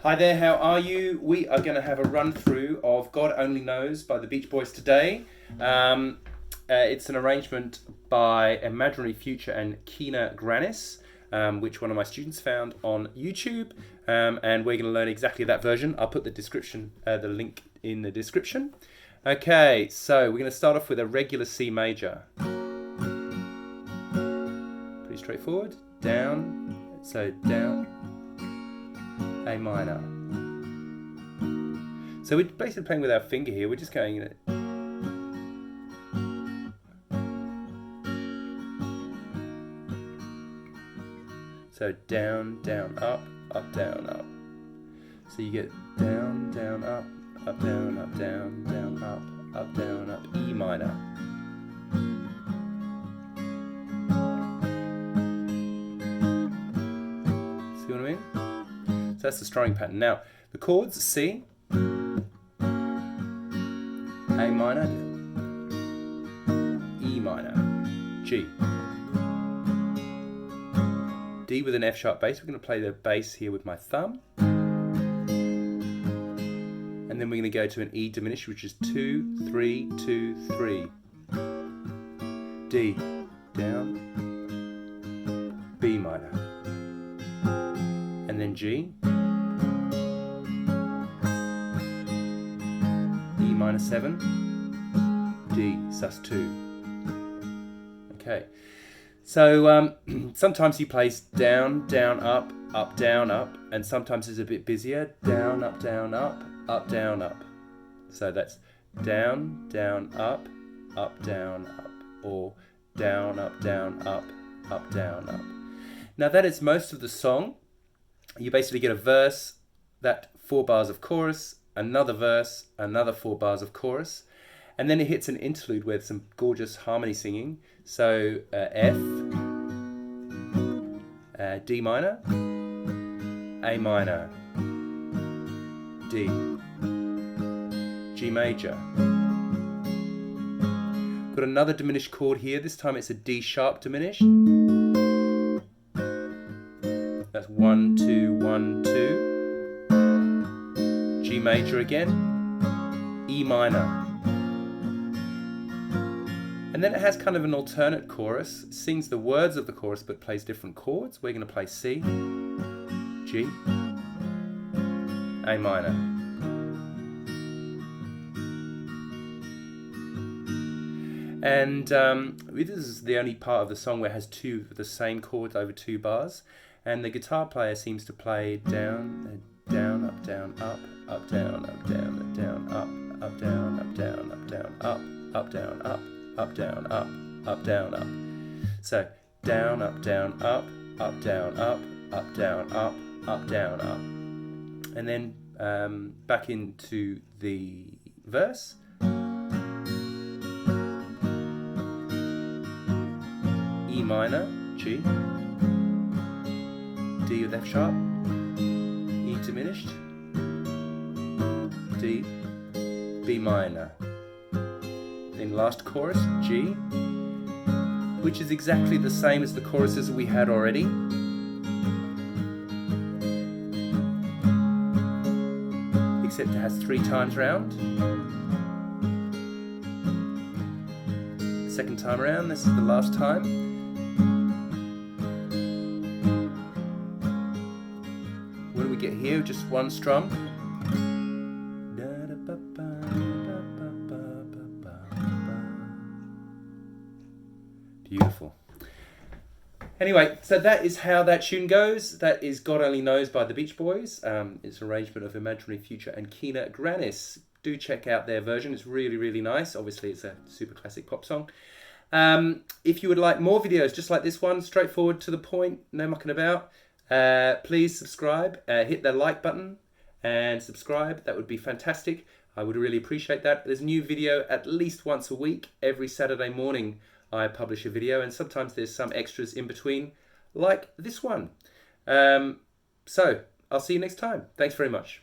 Hi there, how are you? We are going to have a run through of God Only Knows by the Beach Boys today. It's an arrangement by Imaginary Future and Keena Grannis, which one of my students found on YouTube, and we're going to learn exactly that version. I'll put the link in the description. Okay, so we're going to start off with a regular C major. Pretty straightforward. Down, so down, A minor. So we're basically playing with our finger here. We're just going in it. So down, down, up, down, up. So you get down, down, up, down, down, down, up, down, up, E minor. See what I mean? So that's the strumming pattern. Now, the chords, C, A minor, E minor, G. D with an F sharp bass. We're going to play the bass here with my thumb. And then we're going to go to an E diminished, which is 2, 3, 2, 3. D, down, B minor. And then G. E minor 7, D, sus2. Okay, so sometimes he plays down, down, up, down, up, and sometimes it's a bit busier, down, up, down, up, down, up. So that's down, down, up, down, up, or down, up, down, up, down, up. Now that is most of the song. You basically get a verse, that 4 bars of chorus, another verse, another 4 bars of chorus, and then it hits an interlude with some gorgeous harmony singing. So F, D minor, A minor, D, G major. Got another diminished chord here. This time it's a D sharp diminished. That's 1, 2, 1, 2. G major again, E minor. And then it has kind of an alternate chorus. It sings the words of the chorus but plays different chords. We're going to play C, G, A minor. And this is the only part of the song where it has two of the same chords over 2 bars. And the guitar player seems to play down, down, up, down, up, down, down, down, up, down, down, down, up, down, up, down, up, down, up. So down, up, down, up, down, up, down, up, down, up. And then back into the verse. E minor, G, D with F sharp, E diminished, D, B minor. Then last chorus, G, which is exactly the same as the choruses we had already. Except it has 3 times round. Second time around, this is the last time. What do we get here? Just 1 strum. Beautiful. Anyway, so that is how that tune goes. That is God Only Knows by the Beach Boys. It's an arrangement of Imaginary Future and Keena Grannis. Do check out their version. It's really, really nice. Obviously, it's a super classic pop song. If you would like more videos just like this one, straightforward to the point, no mucking about, please subscribe. Hit the like button and subscribe. That would be fantastic. I would really appreciate that. There's a new video at least once a week. Every Saturday morning I publish a video, and sometimes there's some extras in between, like this one. So I'll see you next time. Thanks very much.